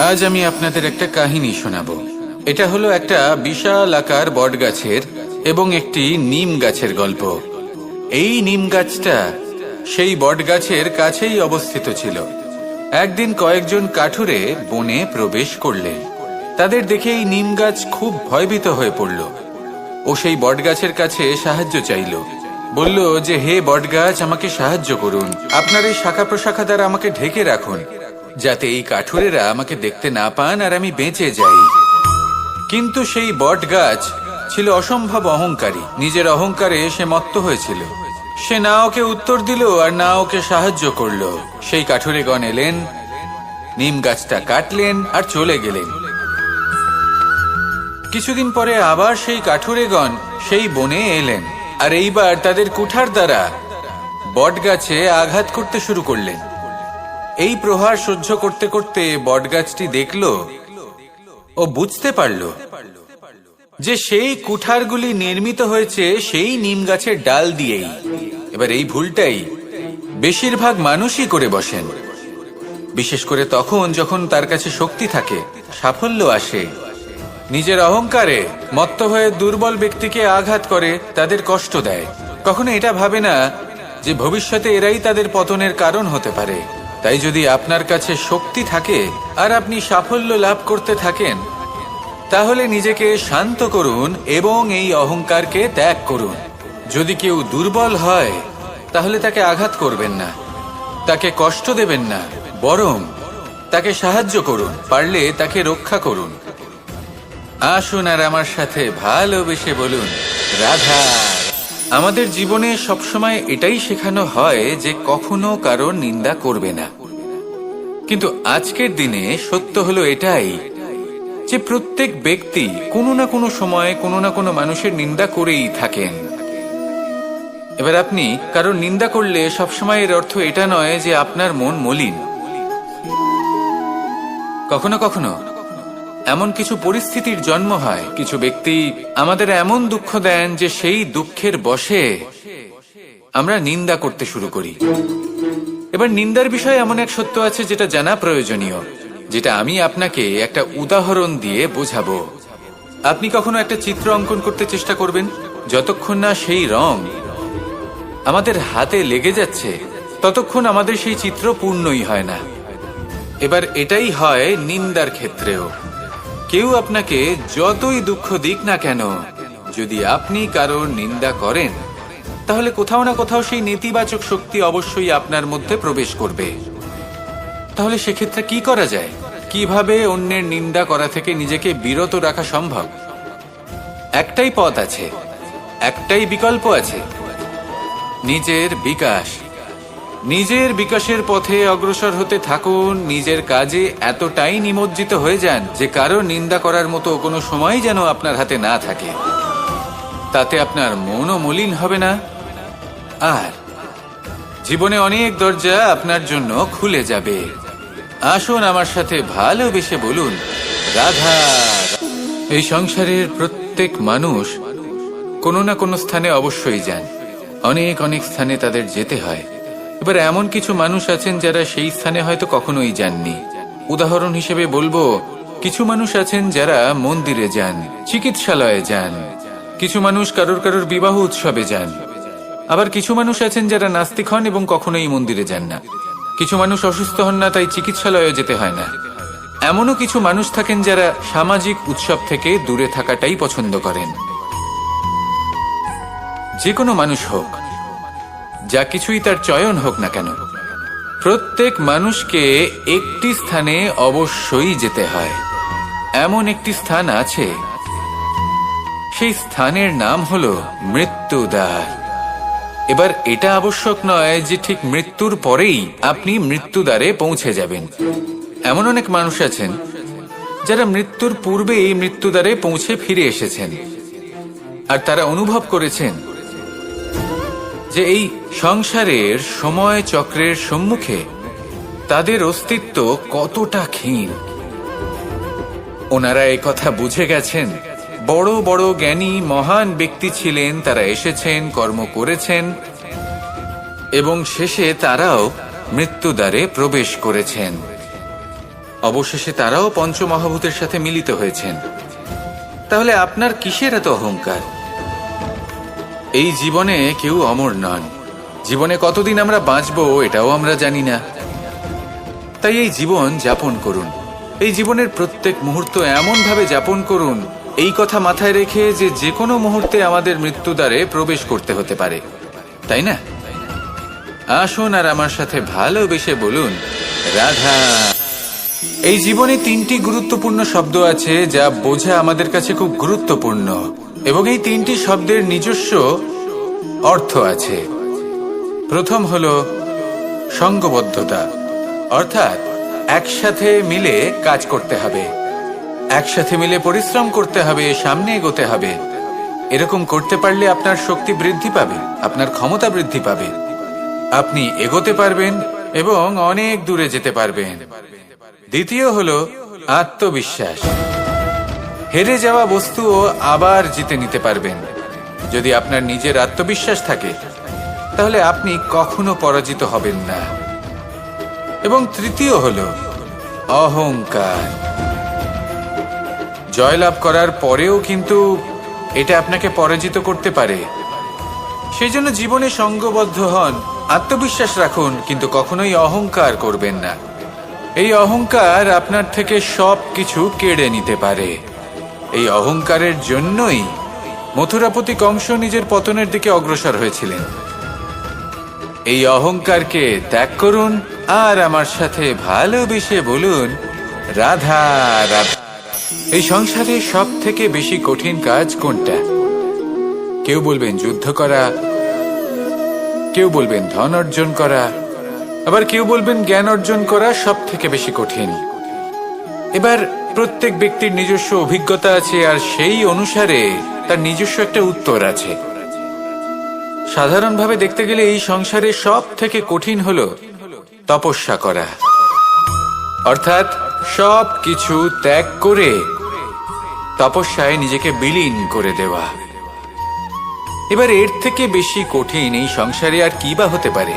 আজ আমি আপনাদের একটা কাহিনী শোনাবো। এটা হলো একটা বিশাল আকার বটগাছের এবং একটি নিম গাছের গল্প। এই নিম গাছটা সেই বটগাছের কাছেই অবস্থিত ছিল। একদিন কয়েকজন কাঠুরে বনে প্রবেশ করলেন। তাদের দেখে এই নিম গাছ খুব ভয়ভীত হয়ে পড়ল ও সেই বটগাছের কাছে সাহায্য চাইল। বলল যে, হে বটগাছ, আমাকে সাহায্য করুন, আপনার এই শাখা প্রশাখা দ্বারা আমাকে ঢেকে রাখুন, যাতে এই কাঠুরেরা আমাকে দেখতে না পান আর আমি বেঁচে যাই। কিন্তু সেই বট গাছ ছিল অসম্ভব অহংকারী। নিজের অহংকারে সে মত্ত হয়েছিল। সে না ওকে উত্তর দিল আর না ওকে সাহায্য করলো। সেই কাঠুরেগণ এলেন, নিম গাছটা কাটলেন আর চলে গেলেন। কিছুদিন পরে আবার সেই কাঠুরেগণ সেই বনে এলেন আর এইবার তাদের কুঠার দ্বারা বট গাছে আঘাত করতে শুরু করলেন। এই প্রহার সহ্য করতে করতে বটগাছটি দেখল ও বুঝতে পারল যে সেই কুঠারগুলি নির্মিত হয়েছে সেই নিম গাছের ডাল দিয়েই। এবার এই ভুলটাই বেশিরভাগ মানুষই করে বসেন, বিশেষ করে তখন যখন তার কাছে শক্তি থাকে, সাফল্য আসে। নিজের অহংকারে মত্ত হয়ে দুর্বল ব্যক্তিকে আঘাত করে, তাদের কষ্ট দেয়। কখনো এটা ভাবে না যে ভবিষ্যতে এরাই তাদের পতনের কারণ হতে পারে। তাই যদি আপনার কাছে শক্তি থাকে আর আপনি সাফল্য লাভ করতে থাকেন, তাহলে নিজেকে শান্ত করুন এবং এই অহংকারকে ত্যাগ করুন। যদি কেউ দুর্বল হয় তাহলে তাকে আঘাত করবেন না, তাকে কষ্ট দেবেন না, বরং তাকে সাহায্য করুন, পারলে তাকে রক্ষা করুন। আসুন আর আমার সাথে ভালোবেসে বলুন, রাধা। আমাদের জীবনে সবসময় এটাই শেখানো হয় যে কখনো কারোর নিন্দা করবে না। কিন্তু আজকের দিনে সত্য হলো এটাই যে প্রত্যেক ব্যক্তি কোনো না কোনো সময় কোনো না কোনো মানুষের নিন্দা করেই থাকেন। এবার আপনি কারোর নিন্দা করলে সবসময় এর অর্থ এটা নয় যে আপনার মন মলিন। কখনো কখনো এমন কিছু পরিস্থিতির জন্ম হয়, কিছু ব্যক্তি আমাদের এমন দুঃখ দেন যে সেই দুঃখের বশে আমরা নিন্দা করতে শুরু করি। এবার নিন্দার বিষয়ে এমন এক সত্য আছে যেটা জানা প্রয়োজনীয়, যেটা আমি আপনাকে একটা উদাহরণ দিয়ে বোঝাবো। আপনি কখনো একটা চিত্র অঙ্কন করতে চেষ্টা করবেন, যতক্ষণ না সেই রং আমাদের হাতে লেগে যাচ্ছে ততক্ষণ আমাদের সেই চিত্র পূর্ণই হয় না। এবার এটাই হয় নিন্দার ক্ষেত্রেও। কেউ আপনাকে যতই দুঃখ দিক না কেন, যদি আপনি কারোর নিন্দা করেন তাহলে কোথাও না কোথাও সেই নেতিবাচক শক্তি অবশ্যই আপনার মধ্যে প্রবেশ করবে। তাহলে সেক্ষেত্রে কি করা যায়? কিভাবে অন্যের নিন্দা করা থেকে নিজেকে বিরত রাখা সম্ভব? একটাই পথ আছে, একটাই বিকল্প আছে, নিজের বিকাশ। নিজের বিকাশের পথে অগ্রসর হতে থাকুন। নিজের কাজে এতটাই নিমজ্জিত হয়ে যান যে কারো নিন্দা করার মতো কোনো সময় যেন আপনার হাতে না থাকে। তাতে আপনার মনও মলিন হবে না, আর জীবনে অনেক দরজা আপনার জন্য খুলে যাবে। আসুন আমার সাথে ভালোবেসে বলুন, রাধা। এই সংসারের প্রত্যেক মানুষ কোনো না কোনো স্থানে অবশ্যই যান। অনেক অনেক স্থানে তাদের যেতে হয়। এবার এমন কিছু মানুষ আছেন যারা সেই স্থানে হয়তো কখনোই যাননি। উদাহরণ হিসেবে বলবো, কিছু মানুষ আছেন যারা মন্দিরে যান, চিকিৎসালয়ে যান, কিছু মানুষ কারোর কারোর বিবাহ উৎসবে যান। আবার কিছু মানুষ আছেন যারা নাস্তিক হন এবং কখনোই মন্দিরে যান না। কিছু মানুষ অসুস্থ হন না, তাই চিকিৎসালয়ে যেতে হয় না। এমনও কিছু মানুষ থাকেন যারা সামাজিক উৎসব থেকে দূরে থাকাটাই পছন্দ করেন। যে কোনো মানুষ হোক, যা কিছুই তার চয়ন হোক না কেন, প্রত্যেক মানুষকে একটি স্থানে অবশ্যই যেতে হয়। এমন একটি স্থান আছে, সেই স্থানের নাম হলো মৃত্যুদ্বার। এবার এটা আবশ্যক নয় যে ঠিক মৃত্যুর পরেই আপনি মৃত্যুদ্বারে পৌঁছে যাবেন। এমন অনেক মানুষ আছেন যারা মৃত্যুর পূর্বেই মৃত্যুদ্বারে পৌঁছে ফিরে এসেছেন, আর তারা অনুভব করেছেন যে এই সংসারের সময় চক্রের সম্মুখে তাদের অস্তিত্ব কতটা ক্ষীণ। ওনারা এই কথা বুঝে গেছেন। বড় বড় জ্ঞানী মহান ব্যক্তি ছিলেন, তারা এসেছেন, কর্ম করেছেন এবং শেষে তারাও মৃত্যুদ্বারে প্রবেশ করেছেন। অবশেষে তারাও পঞ্চমহাভূতের সাথে মিলিত হয়েছেন। তাহলে আপনার কিসের এত অহংকার? এই জীবনে কেউ অমর নন। জীবনে কতদিন আমরা বাঁচবো এটাও আমরা জানি না। তাই এই জীবন যাপন করুন। এই জীবনের প্রত্যেক মুহূর্ত এমনভাবে যাপন করুন, এই কথা মাথায় রেখে যে যে কোনো মুহূর্তে আমাদের মৃত্যুদ্বারে প্রবেশ করতে হতে পারে, তাই না? আসুন আর আমার সাথে ভালোবেসে বলুন, রাধা। এই জীবনে তিনটি গুরুত্বপূর্ণ শব্দ আছে যা বোঝা আমাদের কাছে খুব গুরুত্বপূর্ণ, এবং এই তিনটি শব্দের নিজস্ব অর্থ আছে। প্রথম হলো সঙ্গবদ্ধতা, অর্থাৎ একসাথে মিলে কাজ করতে হবে, একসাথে মিলে পরিশ্রম করতে হবে, সামনে এগোতে হবে। এরকম করতে পারলে আপনার শক্তি বৃদ্ধি পাবে, আপনার ক্ষমতা বৃদ্ধি পাবে, আপনি এগোতে পারবেন এবং অনেক দূরে যেতে পারবেন। দ্বিতীয় হলো আত্মবিশ্বাস। হেরে যাওয়া বস্তুও আবার জিতে নিতে পারবেন। যদি আপনার নিজের আত্মবিশ্বাস থাকে তাহলে আপনি কখনো পরাজিত হবেন না। এবং তৃতীয় হলো অহংকার। জয়লাভ করার পরেও কিন্তু এটা আপনাকে পরাজিত করতে পারে। সেই জন্য জীবনে সঙ্গবদ্ধ হন, আত্মবিশ্বাস রাখুন, কিন্তু কখনোই অহংকার করবেন না। এই অহংকার আপনার থেকে সব কিছু কেড়ে নিতে পারে। এই অহংকারের জন্যই মথুরাপতি কংস নিজের পতনের দিকে অগ্রসর হয়েছিলেন। এই অহংকারকে ত্যাগ করুন আর আমার সাথে ভালোবেসে বলুন, রাধা রাধা। এই সংসারে সব থেকে বেশি কঠিন কাজ কোনটা? কেউ বলবেন যুদ্ধ করা, কেউ বলবেন ধন অর্জন করা, আবার কেউ বলবেন জ্ঞান অর্জন করা সব থেকে বেশি কঠিন। এবার প্রত্যেক ব্যক্তির নিজস্ব অভিজ্ঞতা আছে আর সেই অনুসারে তার নিজস্ব একটা উত্তর আছে। সাধারণভাবে দেখতে গেলে এই সংসারে সব থেকে কঠিন হলো তপস্যা করা, অর্থাৎ সব কিছু ত্যাগ করে তপস্যায় নিজেকে বিলীন করে দেওয়া। এবার এর থেকে বেশি কঠিন এই সংসারে আর কি বা হতে পারে?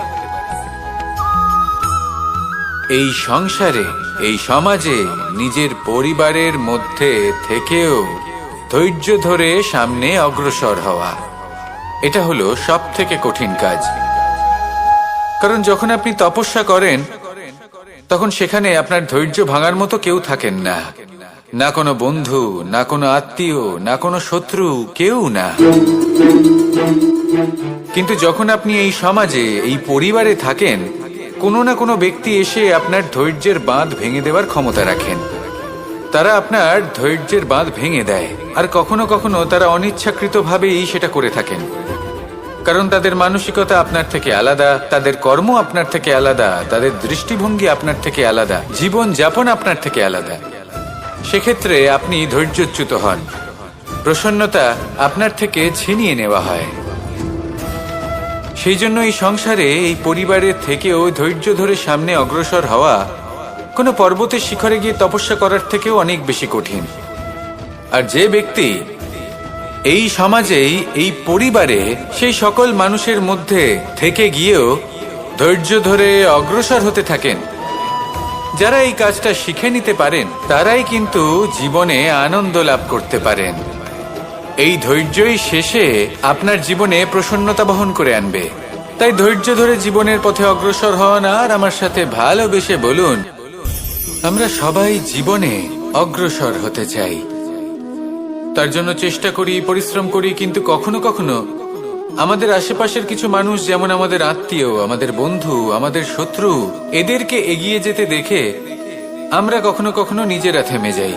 এই সংসারে, এই সমাজে, নিজের পরিবারের মধ্যে থেকেও ধৈর্য ধরে সামনে অগ্রসর হওয়া, এটা হলো সব থেকে কঠিন কাজ। কারণ যখন আপনি তপস্যা করেন তখন সেখানে আপনার ধৈর্য ভাঙার মতো কেউ থাকেন না, না কোনো বন্ধু, না কোনো আত্মীয়, না কোনো শত্রু, কেউ না। কিন্তু যখন আপনি এই সমাজে, এই পরিবারে থাকেন, কোনো না কোনো ব্যক্তি এসে আপনার ধৈর্যের বাঁধ ভেঙে দেওয়ার ক্ষমতা রাখেন। তারা আপনার ধৈর্যের বাঁধ ভেঙে দেয়, আর কখনো কখনো তারা অনিচ্ছাকৃতভাবেই সেটা করে থাকেন। কারণ তাদের মানসিকতা আপনার থেকে আলাদা, তাদের কর্ম আপনার থেকে আলাদা, তাদের দৃষ্টিভঙ্গি আপনার থেকে আলাদা, জীবন যাপন আপনার থেকে আলাদা। সেক্ষেত্রে আপনি ধৈর্যচ্যুত হন, প্রসন্নতা আপনার থেকে ছিনিয়ে নেওয়া হয়। সেই জন্য এই সংসারে, এই পরিবারের থেকেও ধৈর্য ধরে সামনে অগ্রসর হওয়া কোনো পর্বতের শিখরে গিয়ে তপস্যা করার থেকেও অনেক বেশি কঠিন। আর যে ব্যক্তি এই সমাজেই, এই পরিবারে, সেই সকল মানুষের মধ্যে থেকে গিয়েও ধৈর্য ধরে অগ্রসর হতে থাকেন, যারা এই কাজটা শিখে নিতে পারেন, তারাই কিন্তু জীবনে আনন্দ লাভ করতে পারেন। এই ধৈর্যই শেষে আপনার জীবনে প্রসন্নতা বহন করে আনবে। তাই ধৈর্য ধরে জীবনের পথে অগ্রসর হন আর আমার সাথে ভালোবেসে বলুন, আমরা সবাই জীবনে অগ্রসর হতে চাই। তার জন্য চেষ্টা করি, পরিশ্রম করি, কিন্তু কখনো কখনো আমাদের আশেপাশের কিছু মানুষ, যেমন আমাদের আত্মীয়, আমাদের বন্ধু, আমাদের শত্রু, এদেরকে এগিয়ে যেতে দেখে আমরা কখনো কখনো নিজেরা থেমে যাই।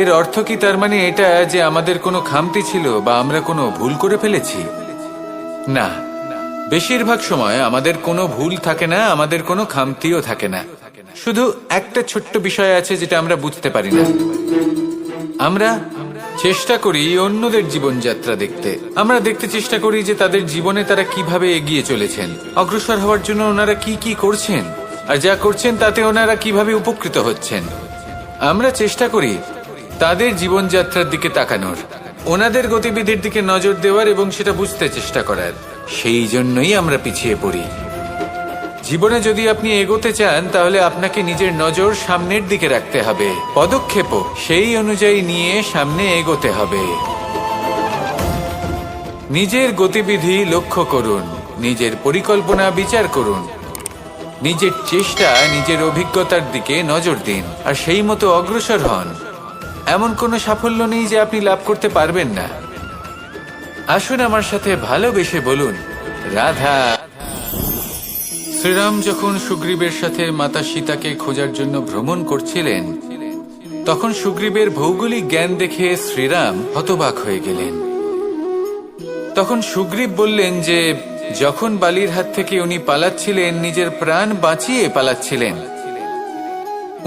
এর অর্থ কি তার মানে এটা যে আমাদের কোনো খামতি ছিল বা আমরা কোনো ভুল করে ফেলেছি? না, বেশিরভাগ সময় আমাদের কোনো ভুল থাকে না, আমাদের কোনো খামতিও থাকে না। শুধু একটা ছোট্ট বিষয় আছে যেটা আমরা বুঝতে পারি না। আমরা চেষ্টা করি অন্যদের জীবনযাত্রা দেখতে। আমরা দেখতে চেষ্টা করি যে তাদের জীবনে তারা কিভাবে এগিয়ে চলেছেন, অগ্রসর হওয়ার জন্য ওনারা কি কি করছেন, আর যা করছেন তাতে ওনারা কিভাবে উপকৃত হচ্ছেন। আমরা চেষ্টা করি তাদের জীবনযাত্রার দিকে তাকানোর, ওনাদের গতিবিধির দিকে নজর দেওয়ার এবং সেটা বুঝতে চেষ্টা করার। সেই জন্যই আমরা পিছিয়ে পড়ি। জীবনে যদি আপনি এগোতে চান তাহলে আপনাকে নিজের নজর সামনের দিকে রাখতে হবে, পদক্ষেপও সেই অনুযায়ী নিয়ে সামনে এগোতে হবে। নিজের গতিবিধি লক্ষ্য করুন, নিজের পরিকল্পনা বিচার করুন, নিজের চেষ্টা নিজের অভিজ্ঞতার দিকে নজর দিন আর সেই মতো অগ্রসর হন। এমন কোনো সাফল্য নেই যে আপনি লাভ করতে পারবেন না। আসুন আমার সাথে ভালোবেসে বলুন, রাধা। শ্রীরাম যখন সুগ্রীবের সাথে মাতা সীতাকে খোঁজার জন্য ভ্রমণ করছিলেন, তখন সুগ্রীবের ভৌগোলিক জ্ঞান দেখে শ্রীরাম হতবাক হয়ে গেলেন। তখন সুগ্রীব বললেন যে যখন বালির হাত থেকে উনি পালাচ্ছিলেন, নিজের প্রাণ বাঁচিয়ে পালাচ্ছিলেন,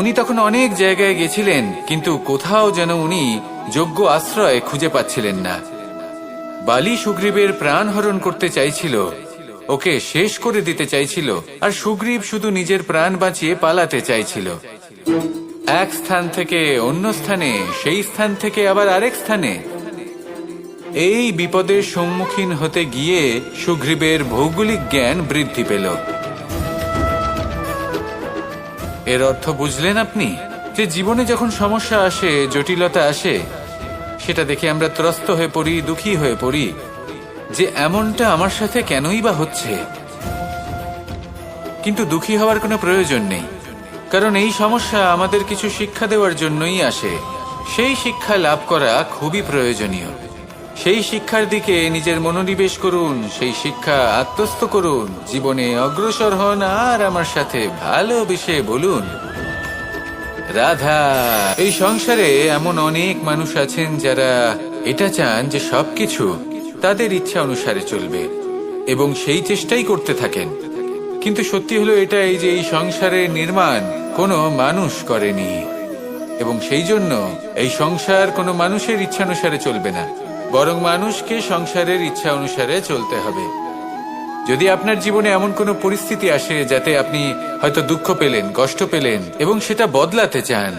উনি তখন অনেক জায়গায় গেছিলেন, কিন্তু কোথাও যেন উনি যোগ্য আশ্রয় খুঁজে পাচ্ছিলেন না। বালি সুগ্রীবের প্রাণ হরণ করতে চাইছিল, ওকে শেষ করে দিতে চাইছিল, আর সুগ্রীব শুধু নিজের প্রাণ বাঁচিয়ে পালাতে চাইছিল। এক স্থান থেকে অন্য স্থানে, সেই স্থান থেকে আবার আরেক স্থানে। এই বিপদের সম্মুখীন হতে গিয়ে সুগ্রীবের ভৌগোলিক জ্ঞান বৃদ্ধি পেল। এর অর্থ বুঝলেন আপনি? যে জীবনে যখন সমস্যা আসে, জটিলতা আসে, সেটা দেখে আমরা ত্রস্ত হয়ে পড়ি, দুঃখী হয়ে পড়ি যে এমনটা আমার সাথে কেনই বা হচ্ছে। কিন্তু দুঃখী হওয়ার কোনো প্রয়োজন নেই, কারণ এই সমস্যা আমাদের কিছু শিক্ষা দেওয়ার জন্যই আসে। সেই শিক্ষা লাভ করা খুবই প্রয়োজনীয়। সেই শিক্ষার দিকে নিজের মনোনিবেশ করুন, সেই শিক্ষা আত্মস্থ করুন, জীবনে অগ্রসর হন আর আমার সাথে ভালোবেসে বলুন, রাধা। এই সংসারে এমন অনেক মানুষ আছেন যারা এটা চান যে সবকিছু তাদের ইচ্ছা অনুসারে চলবে এবং সেই চেষ্টাই করতে থাকেন। কিন্তু সত্যি হলো এটাই যে এই সংসারের নির্মাণ কোনো মানুষ করেনি, এবং সেই জন্য এই সংসার কোনো মানুষের ইচ্ছা অনুসারে চলবে না, বরং মানুষকে সংসারের ইচ্ছা অনুসারে চলতে হবে। যদি আপনার জীবনে এমন কোনো পরিস্থিতি আসে যাতে আপনি হয়তো দুঃখ পেলেন, কষ্ট পেলেন এবং সেটা বদলাতে চান,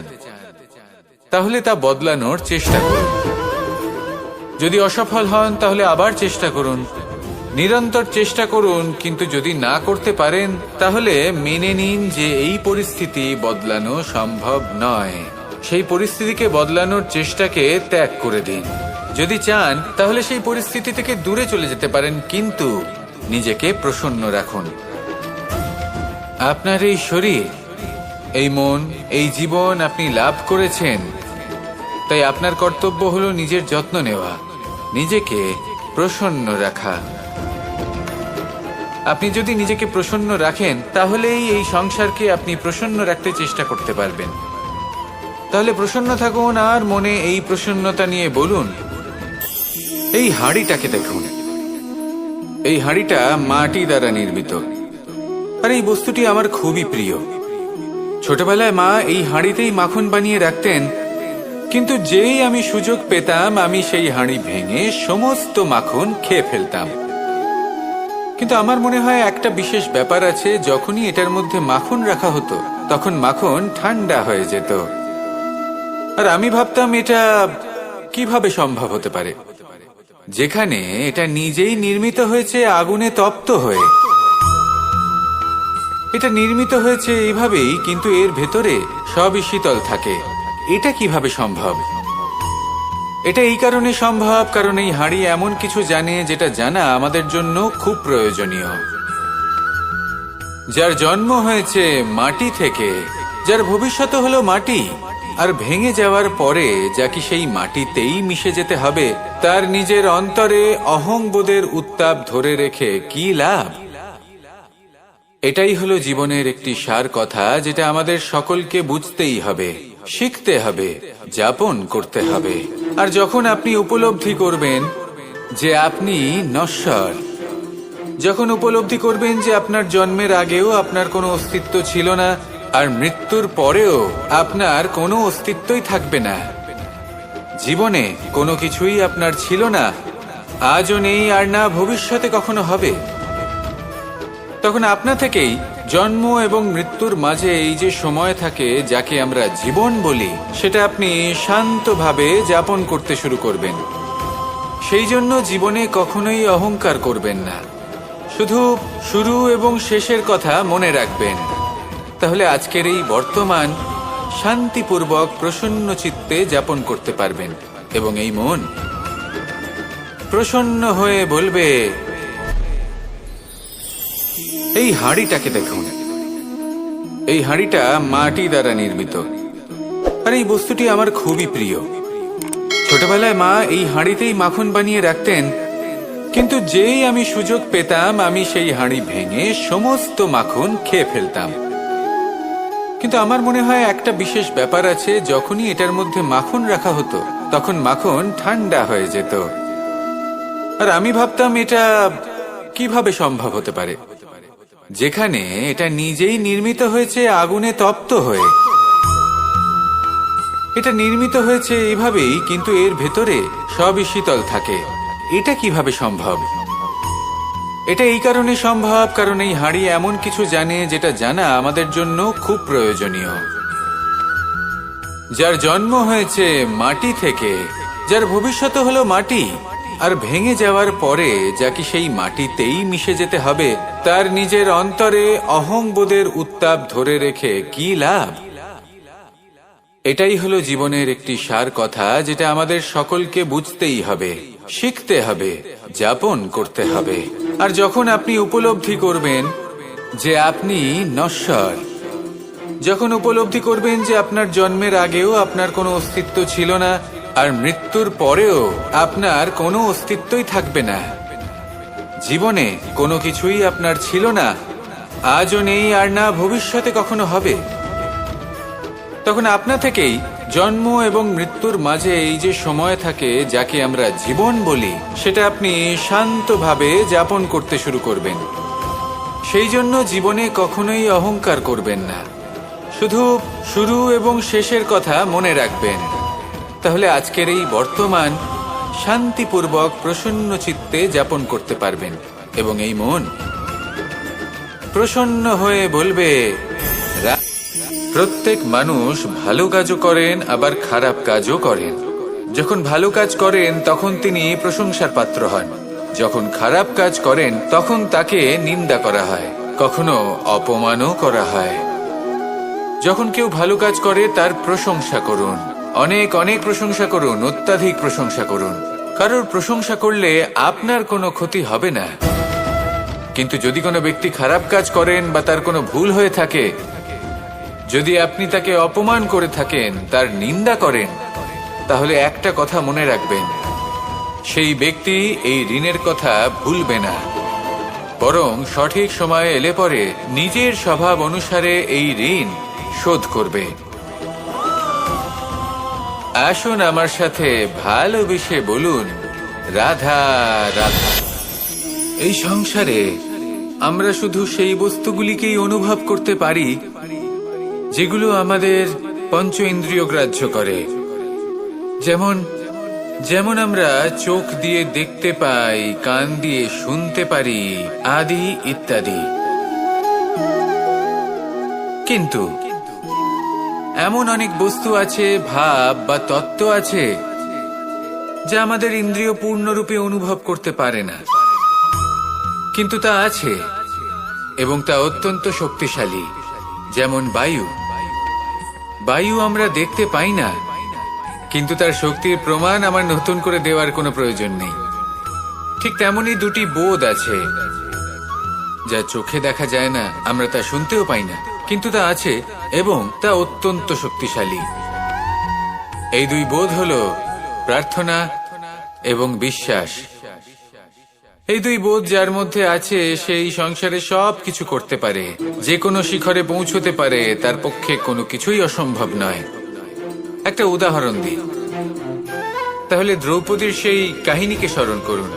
তাহলে তা বদলানোর চেষ্টা করুন। যদি অসফল হন তাহলে আবার চেষ্টা করুন, নিরন্তর চেষ্টা করুন। কিন্তু যদি না করতে পারেন তাহলে মেনে নিন যে এই পরিস্থিতি বদলানো সম্ভব নয়। সেই পরিস্থিতিকে বদলানোর চেষ্টাকে ত্যাগ করে দিন। যদি চান তাহলে সেই পরিস্থিতি থেকে দূরে চলে যেতে পারেন, কিন্তু নিজেকে প্রসন্ন রাখুন। আপনার এই শরীর, এই মন, এই জীবন আপনি লাভ করেছেন, তাই আপনার কর্তব্য হলো নিজের যত্ন নেওয়া, নিজেকে প্রসন্ন রাখা। আপনি যদি নিজেকে প্রসন্ন রাখেন তাহলেই এই সংসারকে আপনি প্রসন্ন রাখতে চেষ্টা করতে পারবেন। তাহলে প্রসন্ন থাকুন আর মনে এই প্রসন্নতা নিয়ে বলুন, এই হাঁড়িটাকে দেখুন। এই হাঁড়িটা মাটি দ্বারা নির্মিত, আর এই বস্তুটি আমার খুবই প্রিয়। ছোটবেলায় মা এই হাঁড়িতেই মাখন বানিয়ে রাখতেন, কিন্তু যেই আমি সুযোগ পেতাম আমি সেই হাঁড়ি ভেঙে সমস্ত মাখন খেয়ে ফেলতাম। কিন্তু আমার মনে হয় একটা বিশেষ ব্যাপার আছে, যখনই এটার মধ্যে মাখন রাখা হতো তখন মাখন ঠান্ডা হয়ে যেত। আর আমি ভাবতাম এটা কিভাবে সম্ভব হতে পারে, যেখানে এটা নিজেই নির্মিত হয়েছে আগুনে তপ্ত হয়ে। এটা নির্মিত হয়েছে এইভাবেই, কিন্তু এর ভেতরে সবই শীতল থাকে। এটা কিভাবে সম্ভব? এটা এই কারণে সম্ভব কারণ এই হাঁড়ি এমন কিছু জানে যেটা জানা আমাদের জন্য খুব প্রয়োজনীয়। যার জন্ম হয়েছে মাটি থেকে, যার ভবিষ্যৎ হলো মাটি, আর ভেঙে যাওয়ার পরে যা কি সেই মাটিতেই মিশে যেতে হবে, তার নিজের অন্তরে অহংবোধের উত্তাপ ধরে রেখে কি লাভ? এটাই হলো জীবনের একটি সার কথা, যেটা আমাদের সকলকে বুঝতেই হবে, শিখতে হবে, যাপন করতে হবে। আর যখন আপনি উপলব্ধি করবেন যে আপনি নশ্বর, যখন উপলব্ধি করবেন যে আপনার জন্মের আগেও আপনার কোনো অস্তিত্ব ছিল না, আর মৃত্যুর পরেও আপনার কোনো অস্তিত্বই থাকবে না, জীবনে কোনো কিছুই আপনার ছিল না, আজও নেই আর না ভবিষ্যতে কখনো হবে, তখন আপনা থেকেই জন্ম এবং মৃত্যুর মাঝে এই যে সময় থাকে যাকে আমরা জীবন বলি, সেটা আপনি শান্তভাবে যাপন করতে শুরু করবেন। সেই জন্য জীবনে কখনোই অহংকার করবেন না, শুধু শুরু এবং শেষের কথা মনে রাখবেন, তাহলে আজকের এই বর্তমান শান্তিপূর্বক প্রসন্ন চিত্তে যাপন করতে পারবেন। এবং এই মন প্রসন্ন হয়ে বলবে, এই হাঁড়িটাকে দেখুন, এই হাঁড়িটা মাটি দ্বারা নির্মিত, আর এই বস্তুটি আমার খুবই প্রিয়। ছোটবেলায় মা এই হাঁড়িতেই মাখন বানিয়ে রাখতেন, কিন্তু যেই আমি সুযোগ পেতাম আমি সেই হাঁড়ি ভেঙে সমস্ত মাখন খেয়ে ফেলতাম। কিন্তু আমার মনে হয় একটা বিশেষ ব্যাপার আছে, যখনই এটার মধ্যে মাখন রাখা হতো তখন মাখন ঠান্ডা হয়ে যেত। আর আমি ভাবতাম এটা কিভাবে সম্ভব হতে পারে, যেখানে এটা নিজেই নির্মিত হয়েছে আগুনে তপ্ত হয়ে। এটা নির্মিত হয়েছে এইভাবেই, কিন্তু এর ভেতরে সবই শীতল থাকে। এটা কিভাবে সম্ভব? এটা এই কারণে সম্ভব কারণ এই হাঁড়ি এমন কিছু জানে যেটা জানা আমাদের জন্য খুব প্রয়োজনীয়। যার জন্ম হয়েছে মাটি থেকে, যার ভবিষ্যৎ হলো মাটি, আর ভেঙে যাওয়ার পরে যাকে সেই মাটিতেই মিশে যেতে হবে, তার নিজের অন্তরে অহংবোধের উত্তাপ ধরে রেখে কি লাভ? এটাই হলো জীবনের একটি সার কথা, যেটা আমাদের সকলকে বুঝতেই হবে, শিখতে হবে, যাপন করতে হবে। আর যখন আপনি উপলব্ধি করবেন যে আপনি নশ্বর, যখন উপলব্ধি করবেন যে আপনার জন্মের আগেও আপনার কোনো অস্তিত্ব ছিল না, আর মৃত্যুর পরেও আপনার কোনো অস্তিত্বই থাকবে না, জীবনে কোনো কিছুই আপনার ছিল না, আজও নেই আর না ভবিষ্যতে কখনো হবে, তখন আপনা থেকেই জন্ম এবং মৃত্যুর মাঝে এই যে সময় থাকে যাকে আমরা জীবন বলি, সেটা আপনি শান্তভাবে যাপন করতে শুরু করবেন। সেই জন্য জীবনে কখনোই অহংকার করবেন না, শুধু শুরু এবং শেষের কথা মনে রাখবেন, তাহলে আজকের এই বর্তমান শান্তিপূর্বক প্রসন্ন চিত্তে যাপন করতে পারবেন। এবং এই মন প্রসন্ন হয়ে বলবে, প্রত্যেক মানুষ ভালো কাজও করেন আবার খারাপ কাজও করেন। যখন ভালো কাজ করেন তখন তিনি প্রশংসার পাত্র হন, যখন খারাপ কাজ করেন তখন তাকে নিন্দা করা হয়, কখনো অপমানও করা হয়। যখন কেউ ভালো কাজ করে তার প্রশংসা করুন, অনেক অনেক প্রশংসা করুন, অত্যাধিক প্রশংসা করুন। কারোর প্রশংসা করলে আপনার কোনো ক্ষতি হবে না, কিন্তু যদি কোনো ব্যক্তি খারাপ কাজ করেন বা তার কোনো ভুল হয়ে থাকে, যদি আপনি তাকে অপমান করে থাকেন, তার নিন্দা করেন, তাহলে একটা কথা মনে রাখবেন, সেই ব্যক্তি এই ঋণের কথা ভুলবে না, বরং সঠিক সময়ে এলে পরে নিজের স্বভাব অনুসারে এই ঋণ শোধ করবে। আসুন আমার সাথে ভালোবেসে বলুন, রাধা রাধা। এই সংসারে আমরা শুধু সেই বস্তুগুলিকেই অনুভব করতে পারি যেগুলো আমাদের পঞ্চ ইন্দ্রিয় গ্রাহ্য করে। যেমন যেমন আমরা চোখ দিয়ে দেখতে পাই, কান দিয়ে শুনতে পারি, আদি ইত্যাদি। কিন্তু এমন অনেক বস্তু আছে, ভাব বা তত্ত্ব আছে যা আমাদের ইন্দ্রিয় পূর্ণরূপে অনুভব করতে পারে না, কিন্তু তা আছে এবং তা অত্যন্ত শক্তিশালী। যেমন বায়ু, বায়ু আমরা দেখতে পাই না, কিন্তু তার শক্তির প্রমাণ আমার নতুন করে দেওয়ার কোনো প্রয়োজন নেই। ঠিক তেমনই দুটি বোধ আছে যা চোখে দেখা যায় না, আমরা তা শুনতেও পাই না, কিন্তু তা আছে এবং তা অত্যন্ত শক্তিশালী। এই দুই বোধ হলো প্রার্থনা এবং বিশ্বাস। এই দুই বোধ যার মধ্যে আছে সেই সংসারে সব কিছু করতে পারে, যে কোনো শিখরে পৌঁছতে পারে, তার পক্ষে কোনো কিছুই অসম্ভব নয়। একটা উদাহরণ দিই, তাহলে দ্রৌপদীর সেই কাহিনীকে স্মরণ করুন,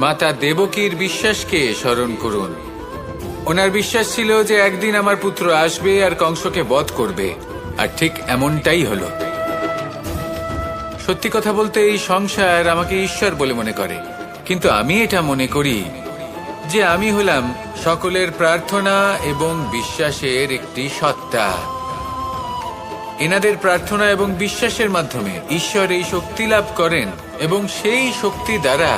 মাতা দেবকীর বিশ্বাসকে স্মরণ করুন। ওনার বিশ্বাস ছিল যে একদিন আমার পুত্র আসবে আর কংসকে বধ করবে, আর ঠিক এমনটাই হলো। সত্যি কথা বলতে এই সংসার আমাকে ঈশ্বর বলে মনে করে, কিন্তু আমি এটা মনে করি যে আমি হলাম সকলের প্রার্থনা এবং বিশ্বাসের একটি সত্তা। এনাদের প্রার্থনা এবং বিশ্বাসের মাধ্যমে ঈশ্বর এই শক্তি লাভ করেন এবং সেই শক্তি দ্বারা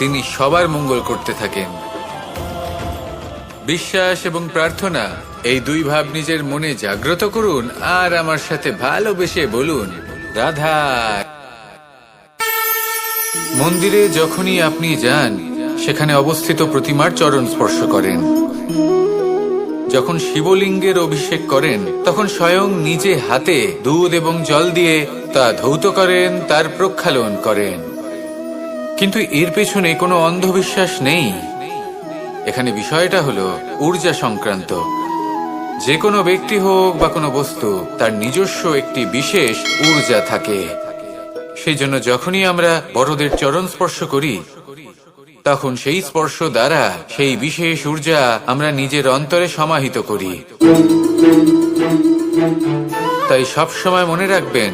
তিনি সবার মঙ্গল করতে থাকেন। বিশ্বাস এবং প্রার্থনা, এই দুই ভাব নিজের মনে জাগ্রত করুন আর আমার সাথে ভালোবেসে বলুন, রাধা। মন্দিরে যখনই আপনি যান, সেখানে অবস্থিত প্রতিমার চরণ স্পর্শ করেন। যখন শিবলিঙ্গের অভিষেক করেন, তখন স্বয়ং নিজে হাতে দুধ এবং জল দিয়ে তা ধৌত করেন, তার প্রক্ষালন করেন। কিন্তু এর পেছনে কোনো অন্ধবিশ্বাস নেই। এখানে বিষয়টা হলো ঊর্জা সংক্রান্ত। যে কোনো ব্যক্তি হোক বা কোনো বস্তু, তার নিজস্ব একটি বিশেষ ঊর্জা থাকে। সেই জন্য যখনই আমরা বড়দের চরণ স্পর্শ করি, তখন সেই স্পর্শ দ্বারা সেই বিশেষ ঊর্জা আমরা নিজের অন্তরে সমাহিত করি। তাই সব সময় মনে রাখবেন,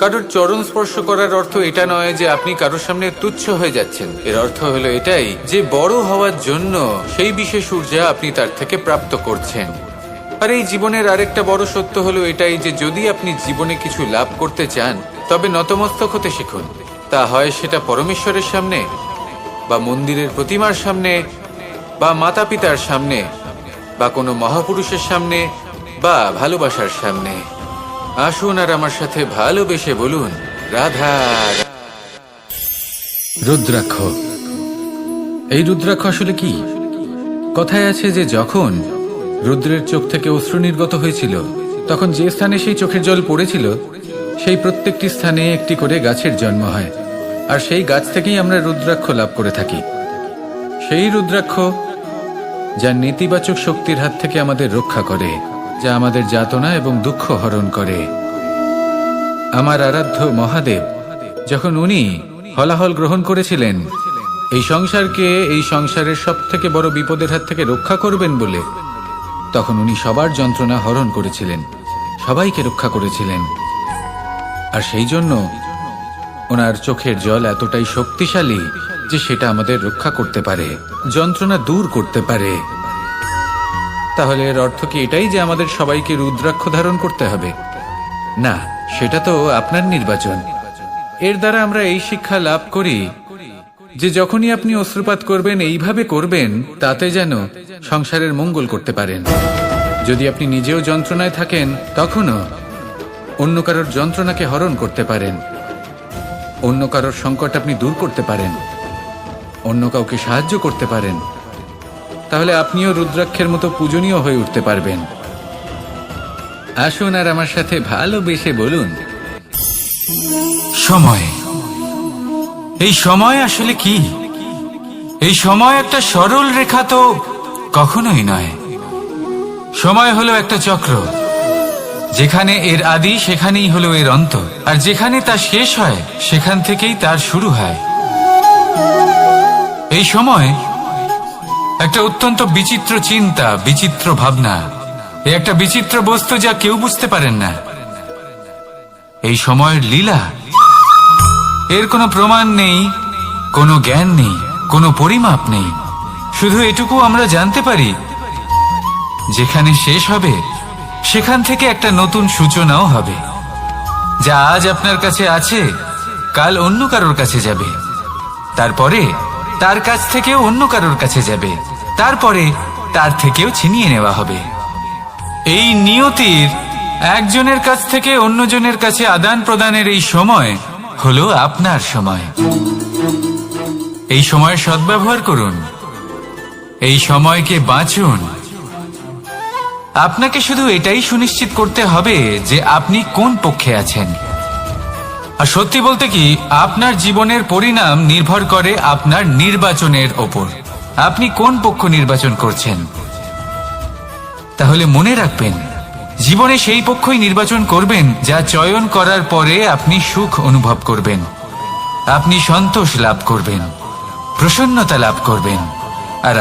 কারোর চরণ স্পর্শ করার অর্থ এটা নয় যে আপনি কারোর সামনে তুচ্ছ হয়ে যাচ্ছেন। এর অর্থ হলো এটাই যে বড় হওয়ার জন্য সেই বিশেষ ঊর্জা আপনি তার থেকে প্রাপ্ত করছেন। আর এই জীবনের আরেকটা বড় সত্য হলো এটাই যে যদি আপনি জীবনে কিছু লাভ করতে চান, তবে নতমস্তক হতে শিখুন। তা হয় সেটা পরমেশ্বরের সামনে, বা মন্দিরের প্রতিমার সামনে, বা মাতা পিতার সামনে, বা কোনো মহাপুরুষের সামনে, বা ভালোবাসার সামনে। আসুন আর আমার সাথে ভালোবেসে বলুন, রাধা। রুদ্রাক্ষ। এই রুদ্রাক্ষ আসলে কি? কথায় আছে যে যখন রুদ্রের চোখ থেকে অশ্রু নির্গত হয়েছিল, তখন যে স্থানে সেই চোখের জল পড়েছিল, সেই প্রত্যেকটি স্থানে একটি করে গাছের জন্ম হয়। আর সেই গাছ থেকেই আমরা রুদ্রাক্ষ লাভ করে থাকি। সেই রুদ্রাক্ষ যা নেতিবাচক শক্তির হাত থেকে আমাদের রক্ষা করে, যা আমাদের যাতনা এবং দুঃখ হরণ করে। আমার আরাধ্য মহাদেব যখন উনি হলাহল গ্রহণ করেছিলেন এই সংসারকে, এই সংসারের সব থেকে বড় বিপদের হাত থেকে রক্ষা করবেন বলে, তখন উনি সবার যন্ত্রণা হরণ করেছিলেন, সবাইকে রক্ষা করেছিলেন। আর সেই জন্য ওনার চোখের জল এতটাই শক্তিশালী যে সেটা আমাদের রক্ষা করতে পারে, যন্ত্রণা দূর করতে পারে। তাহলে এর অর্থ কি এটাই যে আমাদের সবাইকে রুদ্রাক্ষ ধারণ করতে হবে? না, সেটা তো আপনার নির্বাচন। এর দ্বারা আমরা এই শিক্ষা লাভ করি যে যখনই আপনি অশ্রুপাত করবেন, এইভাবে করবেন তাতে যেন সংসারের মঙ্গল করতে পারেন। যদি আপনি নিজেও যন্ত্রণায় থাকেন, তখনও অন্য কারোর যন্ত্রণাকে হরণ করতে পারেন, অন্য কারোর সংকট আপনি দূর করতে পারেন, অন্য কাউকে সাহায্য করতে পারেন। তাহলে আপনিও রুদ্রাক্ষের মতো পূজনীয় হয়ে উঠতে পারবেন। আসুন আর আমার সাথে ভালোবেসে বলুন, সময়। এই সময় আসলে কি? এই সময় একটা সরল রেখা তো কখনোই নয়। সময় হলো একটা চক্র, যেখানে এর আদি সেখানেই হলো এর অন্ত, আর যেখানে তা শেষ হয় সেখান থেকেই তার শুরু হয়। এই সময় একটা অত্যন্ত বিচিত্র চিন্তা, বিচিত্র ভাবনা, একটা বিচিত্র বস্তু যা কেউ বুঝতে পারেন না। এই সময়ের লীলা, এর কোনো প্রমাণ নেই, কোনো জ্ঞান নেই, কোনো পরিমাপ নেই। শুধু এটুকু আমরা জানতে পারি, যেখানে শেষ হবে সেখান থেকে একটা নতুন সূচনাও হবে। যা আজ আপনার কাছে আছে, কাল অন্য কারোর কাছে যাবে, তারপরে তার কাছ থেকেও অন্য কারোর কাছে যাবে, তারপরে তার থেকেও ছিনিয়ে নেওয়া হবে। এই নিয়তির একজনের কাছ থেকে অন্যজনের কাছে আদান প্রদানের এই সময় হলো আপনার সময়। এই সময়ের সদ্ব্যবহার করুন, এই সময়কে বাঁচুন। আপনাকে শুধু এটাই সুনিশ্চিত করতে হবে যে আপনি কোন পক্ষে আছেন। আর সত্যি বলতে কি, আপনার জীবনের পরিণাম নির্ভর করে আপনার নির্বাচনের ওপর। আপনি কোন পক্ষ নির্বাচন করছেন। তাহলে মনে রাখবেন, জীবনে সেই পক্ষই নির্বাচন করবেন যা চয়ন করার পরে আপনি সুখ অনুভব করবেন, আপনি সন্তোষ লাভ করবেন, প্রসন্নতা লাভ করবেন। আর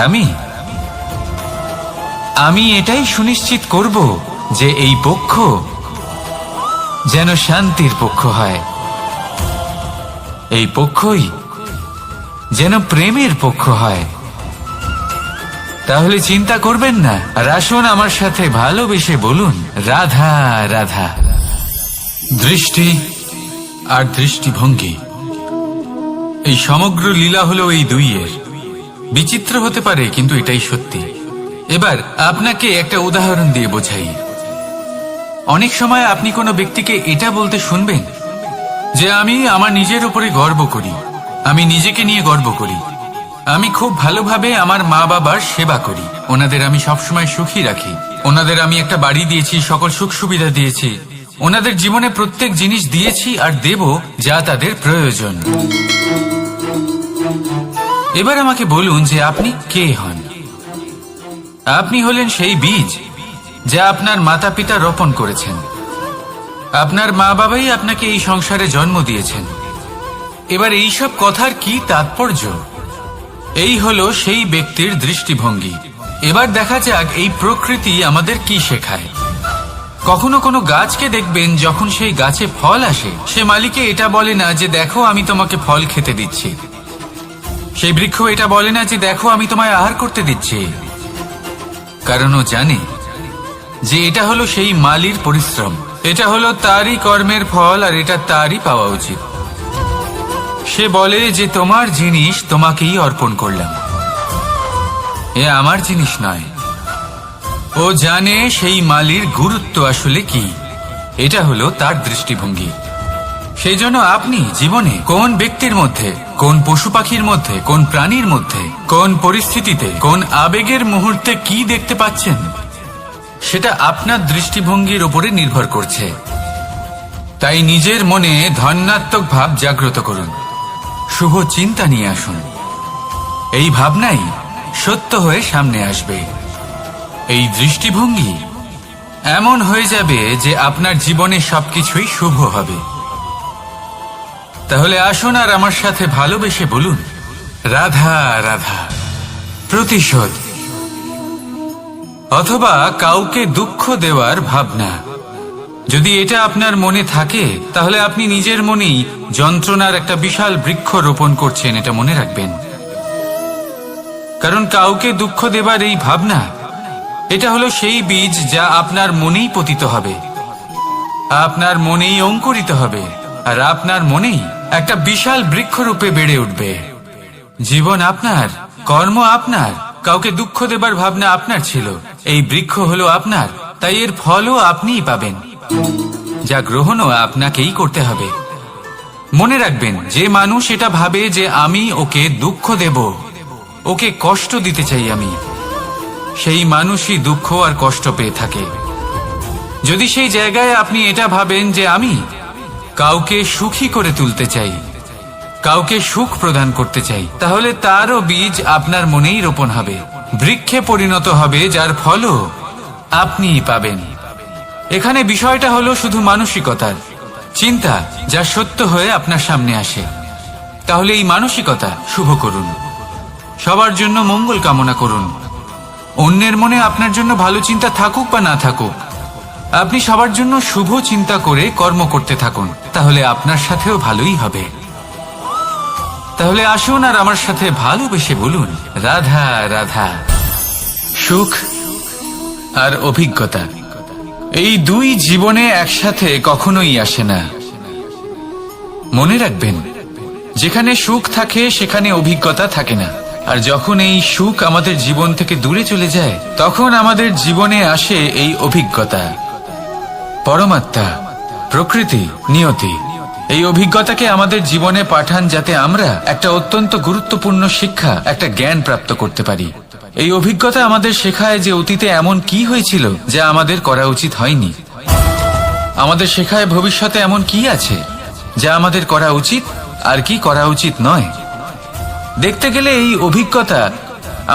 আমি এটাই সুনিশ্চিত করব যে এই পক্ষ যেন শান্তির পক্ষ হয়, এই পক্ষই যেন প্রেমের পক্ষ হয়। তাহলে চিন্তা করবেন না, আর আসুন আমার সাথে ভালোবেসে বলুন, রাধা রাধা। দৃষ্টি আর দৃষ্টিভঙ্গি, এই সমগ্র লীলা হলো এই দুইয়ের। বিচিত্র হতে পারে, কিন্তু এটাই সত্যি। এবার আপনাকে একটা উদাহরণ দিয়ে বোঝাই। অনেক সময় আপনি কোনো ব্যক্তিকে এটা বলতে শুনবেন যে আমি আমার নিজের উপরে গর্ব করি, আমি নিজেকে নিয়ে গর্ব করি, আমি খুব ভালোভাবে আমার মা বাবার সেবা করি, ওনাদের আমি সবসময় সুখী রাখি, ওনাদের আমি একটা বাড়ি দিয়েছি, সকল সুখ সুবিধা দিয়েছি, ওনাদের জীবনে প্রত্যেক জিনিস দিয়েছি আর দেব যা তাদের প্রয়োজন। এবার আমাকে বলুন যে আপনি কে হন? আপনি হলেন সেই বীজ যা আপনার মাতা পিতা রোপণ করেছেন। আপনার মা বাবাই আপনাকে এই সংসারে জন্ম দিয়েছেন। এবার এইসব কথার কি তাৎপর্য? এই হলো সেই ব্যক্তির দৃষ্টিভঙ্গি। এবার দেখা যাক এই প্রকৃতি আমাদের কি শেখায়। কখনো কোনো গাছকে দেখবেন, যখন সেই গাছে ফল আসে, সে মালিকে এটা বলে না যে দেখো আমি তোমাকে ফল খেতে দিচ্ছি। সেই বৃক্ষ এটা বলে না যে দেখো আমি তোমায় আহার করতে দিচ্ছি, কারণ ও জানে যে এটা হলো সেই মালির পরিশ্রম, এটা হলো তারই কর্মের ফল, আর এটা তারই পাওয়া উচিত। সে বলে যে তোমার জিনিস তোমাকেই অর্পণ করলাম, এ আমার জিনিস নয়। ও জানে সেই মালির গুরুত্ব আসলে কি। এটা হলো তার দৃষ্টিভঙ্গি। সেই জন্য আপনি জীবনে কোন ব্যক্তির মধ্যে, কোন পশু পাখির মধ্যে, কোন প্রাণীর মধ্যে, কোন পরিস্থিতিতে, কোন আবেগের মুহূর্তে কি দেখতে পাচ্ছেন, সেটা আপনার দৃষ্টিভঙ্গির উপরে নির্ভর করছে। তাই নিজের মনে ধনাত্মক ভাব জাগ্রত করুন, শুভ চিন্তা নিয়ে আসুন। এই ভাবনাই সত্য হয়ে সামনে আসবে। এই দৃষ্টিভঙ্গি এমন হয়ে যাবে যে আপনার জীবনে সবকিছুই শুভ হবে। তাহলে আসুন আর আমার সাথে ভালোবেসে বলুন, রাধা রাধা। প্রতিশোধ অথবা কাউকে দুঃখ দেওয়ার ভাবনা, যদি এটা আপনার মনে থাকে, তাহলে আপনি নিজের মনেই যন্ত্রণার একটা বিশাল বৃক্ষ রোপণ করছেন, এটা মনে রাখবেন। কারণ কাউকে দুঃখ দেবার এই ভাবনা, এটা হলো সেই বীজ যা আপনার মনেই পতিত হবে, আপনার মনেই অঙ্কুরিত হবে, আর আপনার মনেই একটা বিশাল বৃক্ষরূপে বেড়ে উঠবে। জীবন আপনার, কর্ম আপনার, কাউকে দুঃখ দেবার ভাবনা আপনার ছিল, এই বৃক্ষ হলো আপনার, তাই এর ফলও আপনিই পাবেন, যা গ্রহণও আপনাকেই করতে হবে। মনে রাখবেন, যে মানুষ এটা ভাবে যে আমি ওকে দুঃখ দেব, ওকে কষ্ট দিতে চাই আমি, সেই মানুষই দুঃখ আর কষ্ট পেয়ে থাকে। যদি সেই জায়গায় আপনি এটা ভাবেন যে আমি কাউকে সুখী করে তুলতে চাই, কাউকে সুখ প্রদান করতে চাই, তাহলে তারও বীজ আপনার মনেই রোপণ হবে, বৃক্ষে পরিণত হবে, যার ফলও আপনিই পাবেন। এখানে বিষয়টা হলো শুধু মানসিকতার চিন্তা, যা সত্য হয়ে আপনার সামনে আসে। তাহলে এই মানসিকতা শুভ করুন, সবার জন্য মঙ্গল কামনা করুন। অন্যের মনে আপনার জন্য ভালো চিন্তা থাকুক বা না থাকুক, আপনি সবার জন্য শুভ চিন্তা করে কর্ম করতে থাকুন, তাহলে আপনার সাথেও ভালোই হবে। তাহলে আসুন আর আমার সাথে ভালোবেসে বলুন, রাধা রাধা। সুখ আর অভিজ্ঞতা, এই দুই জীবনে একসাথে কখনোই আসে না। মনে রাখবেন, যেখানে সুখ থাকে সেখানে অভিজ্ঞতা থাকে না। আর যখন এই সুখ আমাদের জীবন থেকে দূরে চলে যায়, তখন আমাদের জীবনে আসে এই অভিজ্ঞতা। পরমাত্মা, প্রকৃতি, নিয়তি এই অভিজ্ঞতাকে আমাদের জীবনে পাঠান, যাতে আমরা একটা অত্যন্ত গুরুত্বপূর্ণ শিক্ষা, একটা জ্ঞান প্রাপ্ত করতে পারি। এই অভিজ্ঞতা আমাদের শেখায় যে অতীতে এমন কি হয়েছিল যা আমাদের করা উচিত হয়নি। আমাদের শেখায় ভবিষ্যতে এমন কি আছে যা আমাদের করা উচিত আর কি করা উচিত নয়। দেখতে গেলে এই অভিজ্ঞতা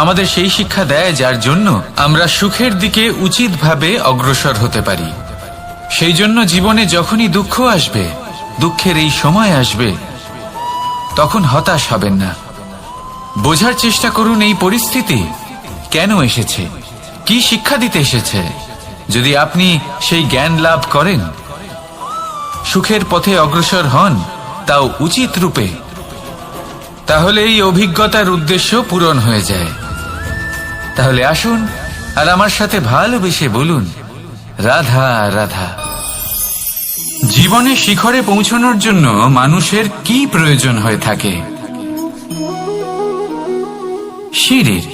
আমাদের সেই শিক্ষা দেয় যার জন্য আমরা সুখের দিকে উচিতভাবে অগ্রসর হতে পারি। সেই জন্য জীবনে যখনই দুঃখ আসবে, দুঃখের এই সময় আসবে, তখন হতাশ হবেন না। বোঝার চেষ্টা করুন এই পরিস্থিতি কেন এসেছে, কি শিক্ষা দিতে এসেছে। যদি আপনি সেই জ্ঞান লাভ করেন, সুখের পথে অগ্রসর হন, তাও উচিত রূপে, তাহলে এই অভিজ্ঞতার উদ্দেশ্য পূরণ হয়ে যায়। তাহলে আসুন আর আমার সাথে ভালোবেসে বলুন, রাধা রাধা। জীবনে শিখরে পৌঁছানোর জন্য মানুষের কি প্রয়োজন হয়ে থাকে? সিঁড়ির।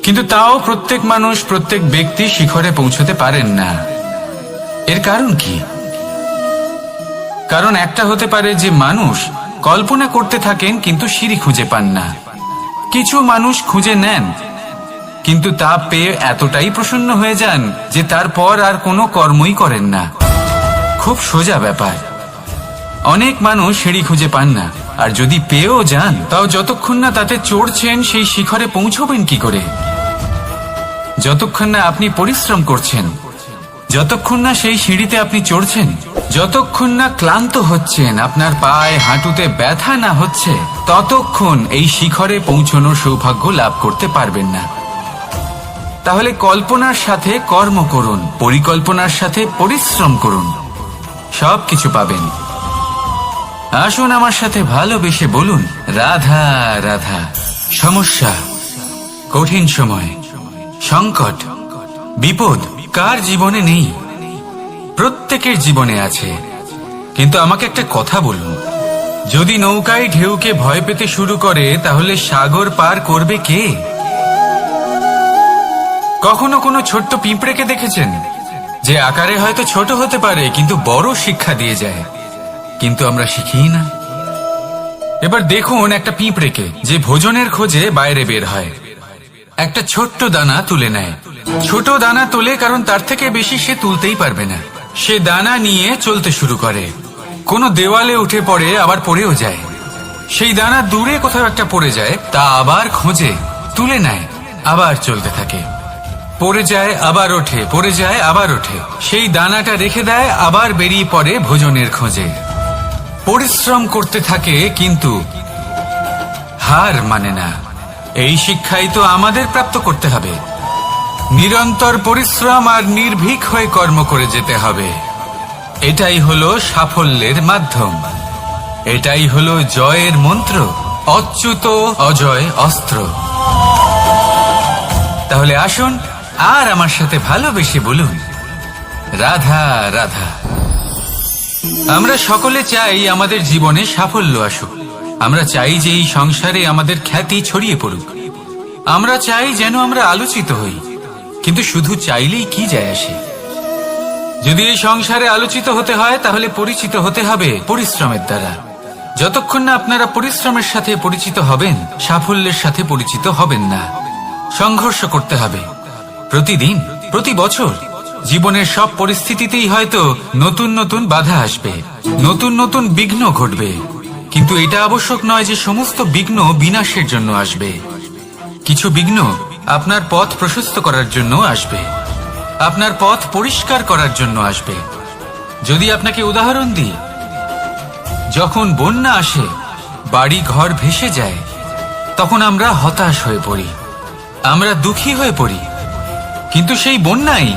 কিন্তু তাও প্রত্যেক মানুষ, প্রত্যেক ব্যক্তি শিখরে পৌঁছতে পারেন না। এর কারণ কি? কারণ একটা হতে পারে যে মানুষ কল্পনা করতে থাকেন কিন্তু সিঁড়ি খুঁজে পান না। কিছু মানুষ খুঁজে নেন কিন্তু তা পেয়ে এতটাই প্রসন্ন হয়ে যান যে তারপর আর কোনো কর্মই করেন না। খুব সোজা ব্যাপার। অনেক মানুষ সিঁড়ি খুঁজে পান না, আর যদি পেয়েও যান তাও যতক্ষণ না তাতে চড়ছেন সেই শিখরে পৌঁছবেন কি করে? যতক্ষণ না আপনি পরিশ্রম করছেন, যতক্ষণ না সেই সিঁড়িতে আপনি চড়ছেন, যতক্ষণ না ক্লান্ত হচ্ছেন, আপনার পায়ে হাঁটুতে ব্যথা না হচ্ছে, ততক্ষণ এই শিখরে পৌঁছানোর সৌভাগ্য লাভ করতে পারবেন না। তাহলে কল্পনার সাথে কর্ম করুন, পরিকল্পনার সাথে পরিশ্রম করুন, সবকিছু পাবেন। আসুন আমার সাথে ভালোবেসে বলুন, রাধা রাধা। সমস্যা, কঠিন সময়, সংকট, বিপদ কার জীবনে নেই? প্রত্যেকের জীবনে আছে। কিন্তু আমাকে একটা কথা বলুন, যদি নৌকায় ঢেউকে ভয় পেতে শুরু করে তাহলে সাগর পার করবে কে? কখনো কোনো ছোট্ট পিঁপড়েকে দেখেছেন যে আকারে হয়তো ছোট হতে পারে কিন্তু বড় শিক্ষা দিয়ে যায়? কিন্তু আমরা শিখি না। এবার দেখুন একটা পিঁপড়েকে যে ভোজনের খোঁজে বাইরে বের হয়, একটা ছোট্ট দানা তুলে নেয়। ছোট দানা তোলে কারণ তার থেকে বেশি সে তুলতেই পারবে না। সে দানা নিয়ে চলতে শুরু করে, কোনো দেওয়ালে উঠে পড়ে, আবার পড়েও যায়। সেই দানা দূরে কোথাও একটা পড়ে যায়, তা আবার খোঁজে, তুলে নেয়, আবার চলতে থাকে। পড়ে যায় আবার ওঠে, পড়ে যায় আবার ওঠে। সেই দানাটা রেখে দেয়, আবার বেরিয়ে পড়ে ভোজনের খোঁজে। পরিশ্রম করতে থাকে কিন্তু হার মানে না। এই শিক্ষাই তো আমাদের প্রাপ্ত করতে হবে। নিরন্তর পরিশ্রম আর নির্ভীক হয়ে কর্ম করে যেতে হবে। এটাই হলো সাফল্যের মাধ্যম, এটাই হলো জয়ের মন্ত্র, অচ্যুত অজয় অস্ত্র। তাহলে আসুন আর আমার সাথে ভালোবেসে বলুন, রাধা রাধা। আমরা সকলে চাই আমাদের জীবনে সাফল্য আসুক। আমরা চাই যে এই সংসারে আমাদের খ্যাতি ছড়িয়ে পড়ুক। আমরা চাই যেন আমরা আলোচিত হই। কিন্তু শুধু চাইলেই কি যায় আসে? যদি এই সংসারে আলোচিত হতে হয় তাহলে পরিচিত হতে হবে পরিশ্রমের দ্বারা। যতক্ষণ না আপনারা পরিশ্রমের সাথে পরিচিত হবেন, সাফল্যের সাথে পরিচিত হবেন না। সংঘর্ষ করতে হবে প্রতিদিন, প্রতি বছর। জীবনের সব পরিস্থিতিতেই হয়তো নতুন নতুন বাধা আসবে, নতুন নতুন বিঘ্ন ঘটবে। কিন্তু এটা আবশ্যক নয় যে সমস্ত বিঘ্ন বিনাশের জন্য আসবে। কিছু বিঘ্ন আপনার পথ প্রশস্ত করার জন্য আসবে, আপনার পথ পরিষ্কার করার জন্য আসবে। যদি আপনাকে উদাহরণ দিই, যখন বন্যা আসে, বাড়ি ঘর ভেসে যায়, তখন আমরা হতাশ হয়ে পড়ি, আমরা দুঃখী হয়ে পড়ি। কিন্তু সেই বন্যাই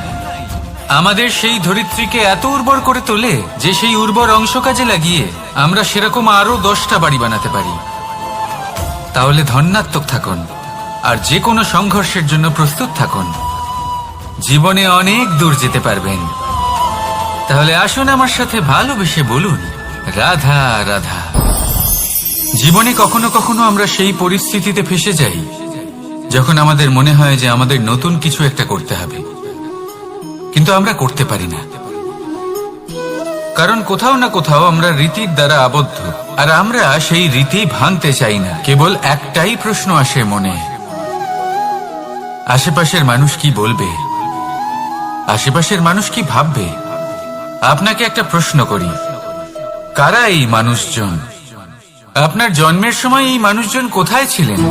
আমাদের সেই ধরিত্রীকে এত উর্বর করে তোলে যে সেই উর্বর অংশ কাজে লাগিয়ে আমরা সেরকম আরো 10টা বাড়ি বানাতে পারি। তাহলে ধন্যাত্মক থাকুন আর যে কোনো সংঘর্ষের জন্য প্রস্তুত থাকুন। জীবনে অনেক দূর যেতে পারবেন। তাহলে আসুন আমার সাথে ভালোবেসে বলুন, রাধা রাধা। জীবনে কখনো কখনো আমরা সেই পরিস্থিতিতে ফেসে যাই যখন আমাদের মনে হয় যে আমাদের নতুন কিছু একটা করতে হবে, কিন্তু আমরা করতে পারি না। কারণ কোথাও না কোথাও আমরা রীতির দ্বারা আবদ্ধ, আর আমরা সেই রীতি ভাঙতে চাই না। কেবল একটাই প্রশ্ন আসে মনে, আশেপাশের মানুষ কি বলবে, আশেপাশের মানুষ কি ভাববে। আপনাকে একটা প্রশ্ন করি, কারা এই মানুষজন? আপনার জন্মের সময় এই মানুষজন কোথায় ছিলেন?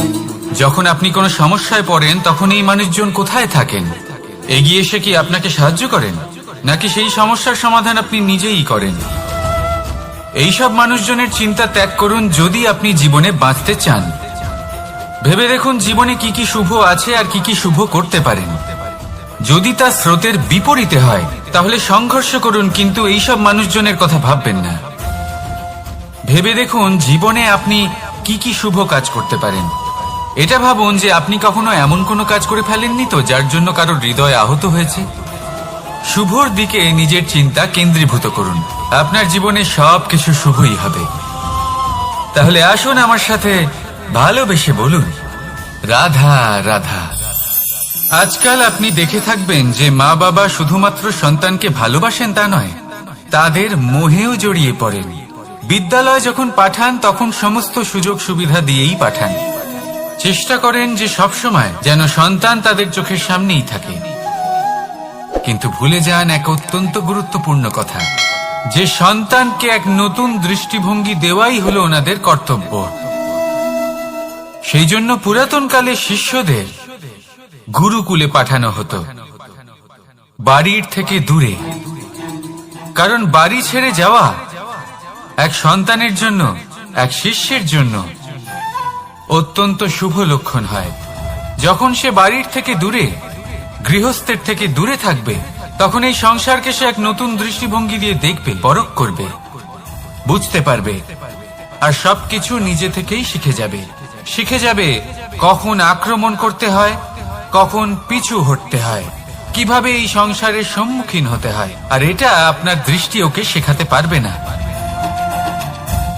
যখন আপনি কোনো সমস্যায় পড়েন তখন এই মানুষজন কোথায় থাকেন? এগিয়ে এসে কি আপনাকে সাহায্য করেন, নাকি সেই সমস্যার সমাধান আপনি নিজেই করেন? এইসব মানুষজনের চিন্তা ত্যাগ করুন যদি আপনি জীবনে বাঁচতে চান। ভেবে দেখুন জীবনে কি কি শুভ আছে আর কি কি শুভ করতে পারেন। যদি তা স্রোতের বিপরীতে হয় তাহলে সংঘর্ষ করুন, কিন্তু এইসব মানুষজনের কথা ভাববেন না। ভেবে দেখুন জীবনে আপনি কি কি শুভ কাজ করতে পারেন। এটা ভাবুন যে আপনি কখনো এমন কোনো কাজ করে ফেলেননি তো যার জন্য কারোর হৃদয় আহত হয়েছে। শুভর দিকে নিজের চিন্তা কেন্দ্রীভূত করুন, আপনার জীবনে সবকিছু শুভই হবে। তাহলে আসুন আমার সাথে ভালোবেসে বলুন, রাধা রাধা। আজকাল আপনি দেখে থাকবেন যে মা বাবা শুধুমাত্র সন্তানকে ভালোবাসেন তা নয়, তাদের মোহেও জড়িয়ে পড়েন। বিদ্যালয় যখন পাঠান তখন সমস্ত সুযোগ সুবিধা দিয়েই পাঠান। চেষ্টা করেন যে সবসময় যেন সন্তান তাদের চোখের সামনেই থাকে। কিন্তু ভুলে যান এক অত্যন্ত গুরুত্বপূর্ণ কথা, যে সন্তানকে এক নতুন দৃষ্টিভঙ্গি দেওয়াই হলো ওনাদের কর্তব্য। সেই জন্য পুরাতন কালে শিষ্যদের গুরুকুলে পাঠানো হতো, বাড়ির থেকে দূরে। কারণ বাড়ি ছেড়ে যাওয়া এক সন্তানের জন্য, এক শিষ্যের জন্য অত্যন্ত শুভ লক্ষণ হয়। যখন সে বাড়ির থেকে দূরে, গৃহস্থের থেকে দূরে থাকবে, তখন এই সংসারকে সে এক নতুন দৃষ্টিভঙ্গি দিয়ে দেখবে, পরখ করবে, বুঝতে পারবে, আর সবকিছু নিজে থেকেই শিখে যাবে কখন আক্রমণ করতে হয়, কখন পিছু হটতে হয়, কিভাবে এই সংসারের সম্মুখীন হতে হয়। আর এটা আপনার দৃষ্টি ওকে শেখাতে পারবে না,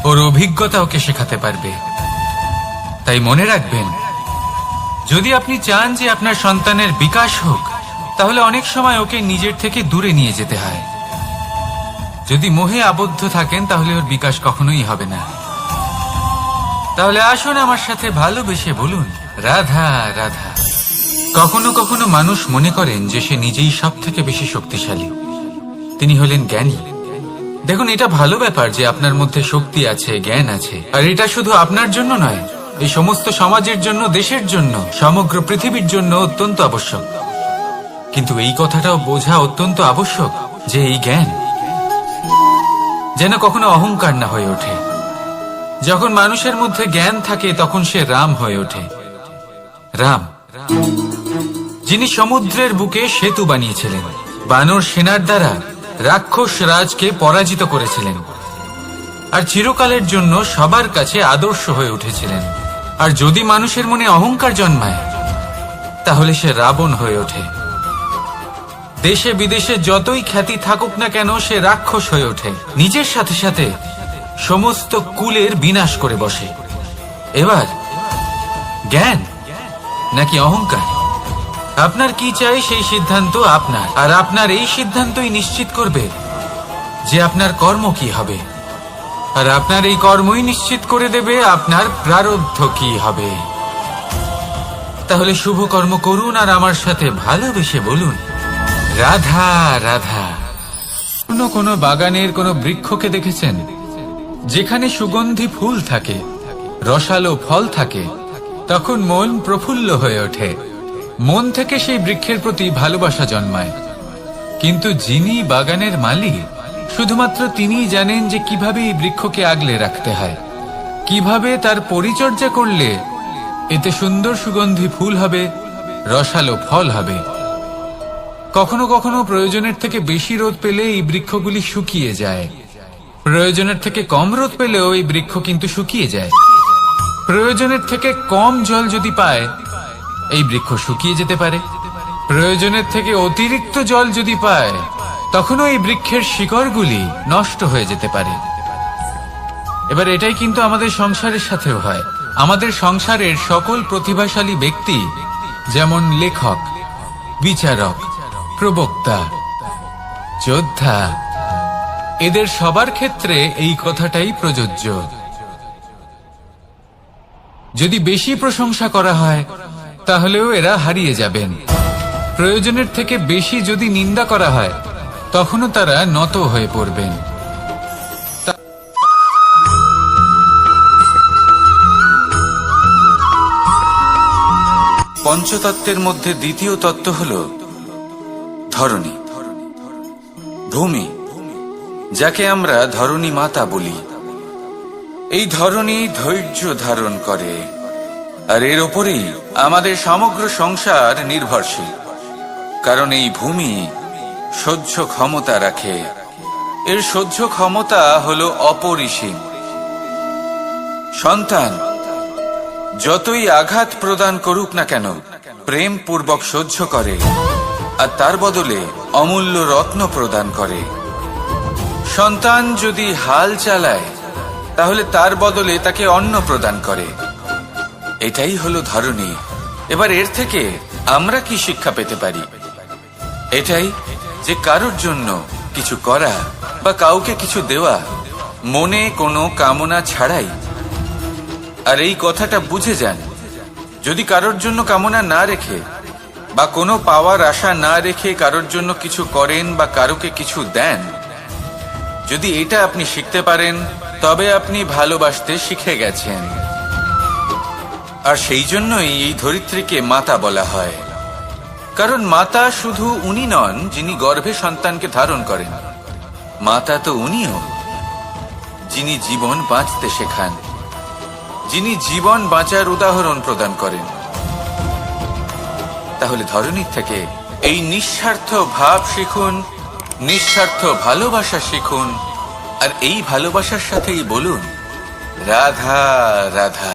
ওর অভিজ্ঞতা ওকে শেখাতে পারবে। তাই মনে রাখবেন, যদি আপনি চান যে আপনার সন্তানের বিকাশ হোক, তাহলে অনেক সময় ওকে নিজের থেকে দূরে নিয়ে যেতে হয়। যদি মোহে আবদ্ধ থাকেন তাহলে ওর বিকাশ কখনোই হবে না। তাহলে আসুন আমার সাথে ভালোবেসে বলুন, রাধা রাধা। কখনো কখনো মানুষ মনে করেন যে সে নিজেই সব থেকে বেশি শক্তিশালী, তিনি হলেন জ্ঞানী। দেখুন, এটা ভালো ব্যাপার যে আপনার মধ্যে শক্তি আছে, জ্ঞান আছে, আর এটা শুধু আপনার জন্য নয়, এই সমস্ত সমাজের জন্য, দেশের জন্য, সমগ্র পৃথিবীর জন্য অত্যন্ত আবশ্যক। কিন্তু এই কথাটাও বোঝা অত্যন্ত আবশ্যক যে এই জ্ঞান যেন কখনো অহংকার না হয়ে ওঠে। যখন মানুষের মধ্যে জ্ঞান থাকে তখন সে রাম হয়ে ওঠে। রাম, যিনি সমুদ্রের বুকে সেতু বানিয়েছিলেন, বানর সেনার দ্বারা রাক্ষস রাজকে পরাজিত করেছিলেন, আর চিরকালের জন্য সবার কাছে আদর্শ হয়ে উঠেছিলেন। আর যদি মানুষের মনে অহংকার জন্মায়, তাহলে সে রাবণ হয়ে ওঠে। দেশে বিদেশে যতই খ্যাতি থাকুক না কেন, সে রাক্ষস হয়ে ওঠে, নিজের সাথে সাথে সমস্ত কুলের বিনাশ করে বসে। এবার জ্ঞান নাকি অহংকার, আপনার কি চাই সেই সিদ্ধান্ত আপনার, আর আপনার এই সিদ্ধান্তই নিশ্চিত করবে যে আপনার কর্ম কি হবে, আর আপনার এই কর্মই নিশ্চিত করে দেবে আপনার প্রারব্ধ কি হবে। তাহলে শুভ কর্ম করুন আর আমার সাথে ভালোবেসে বলুন, রাধা রাধা। কোনো বাগানের কোনো বৃক্ষকে দেখেছেন যেখানে সুগন্ধি ফুল থাকে, রসালো ফল থাকে, তখন মন প্রফুল্ল হয়ে ওঠে, মন থেকে সেই বৃক্ষের প্রতি ভালোবাসা জন্মায়। কিন্তু যিনি বাগানের মালিক, শুধুমাত্র তিনিই জানেন যে কিভাবে এই বৃক্ষকে আগলে রাখতে হয়, কিভাবে তার পরিচর্যা করলে এতে সুন্দর সুগন্ধি ফুল হবে, রসালো ফল হবে। কখনো কখনো প্রয়োজনের থেকে বেশি রোদ পেলে এই বৃক্ষগুলি শুকিয়ে যায়, প্রয়োজনের থেকে কম রোদ পেলেও এই বৃক্ষ কিন্তু শুকিয়ে যায়। প্রয়োজনের থেকে কম জল যদি পায়, এই বৃক্ষ শুকিয়ে যেতে পারে। প্রয়োজনের থেকে অতিরিক্ত জল যদি পায়, তখনও এই বৃক্ষের শিকড়গুলি নষ্ট হয়ে যেতে পারে। এবার এটাই কিন্তু আমাদের সংসারের সাথেও হয়। আমাদের সংসারের সকল প্রতিভাশালী ব্যক্তি, যেমন লেখক, বিচারক, প্রবক্তা, যোদ্ধা, এদের সবার ক্ষেত্রে এই কথাটাই প্রযোজ্য। যদি বেশি প্রশংসা করা হয়, তাহলেও এরা হারিয়ে যাবেন। প্রয়োজনের থেকে বেশি যদি নিন্দা করা হয়, তখনও তারা নত হয়ে পড়বেন। পঞ্চতত্ত্বের মধ্যে দ্বিতীয় তত্ত্ব হল ধরণী, ভূমি, যাকে আমরা ধরণী মাতা বলি। এই ধরণী ধৈর্য ধারণ করে, আর এর ওপরেই আমাদের সমগ্র সংসার নির্ভরশীল। কারণ এই ভূমি সহ্য ক্ষমতা রাখে, এর সহ্য ক্ষমতা হলো অপরিসীম। সন্তান যতই আঘাত প্রদান করুক না কেন, প্রেম পূর্বক সহ্য করে, আর তার বদলে অমূল্য রত্ন প্রদান করে। সন্তান যদি হাল চালায়, তাহলে তার বদলে তাকে অন্ন প্রদান করে। এটাই হলো ধরনী। এবার এর থেকে আমরা কি শিক্ষা পেতে পারি? এটাই যে কারোর জন্য কিছু করা বা কাউকে কিছু দেওয়া মনে কোনো কামনা ছাড়াই। আর এই কথাটা বুঝে যান, যদি কারোর জন্য কামনা না রেখে বা কোনো পাওয়ার আশা না রেখে কারোর জন্য কিছু করেন বা কারোকে কিছু দেন, যদি এটা আপনি শিখতে পারেন, তবে আপনি ভালোবাসতে শিখে গেছেন। আর সেই জন্যই এই ধরিত্রীকে মাতা বলা হয়। কারণ মাতা শুধু উনি নন যিনি গর্ভে সন্তানকে ধারণ করেন, মাতা তো উনিও যিনি জীবন বাঁচতে শেখান, যিনি জীবন বাঁচার উদাহরণ প্রদান করেন। তাহলে ধরনীর থেকে এই নিঃস্বার্থ ভাব শিখুন, নিঃস্বার্থ ভালোবাসা শিখুন, আর এই ভালোবাসার সাথেই বলুন রাধা রাধা।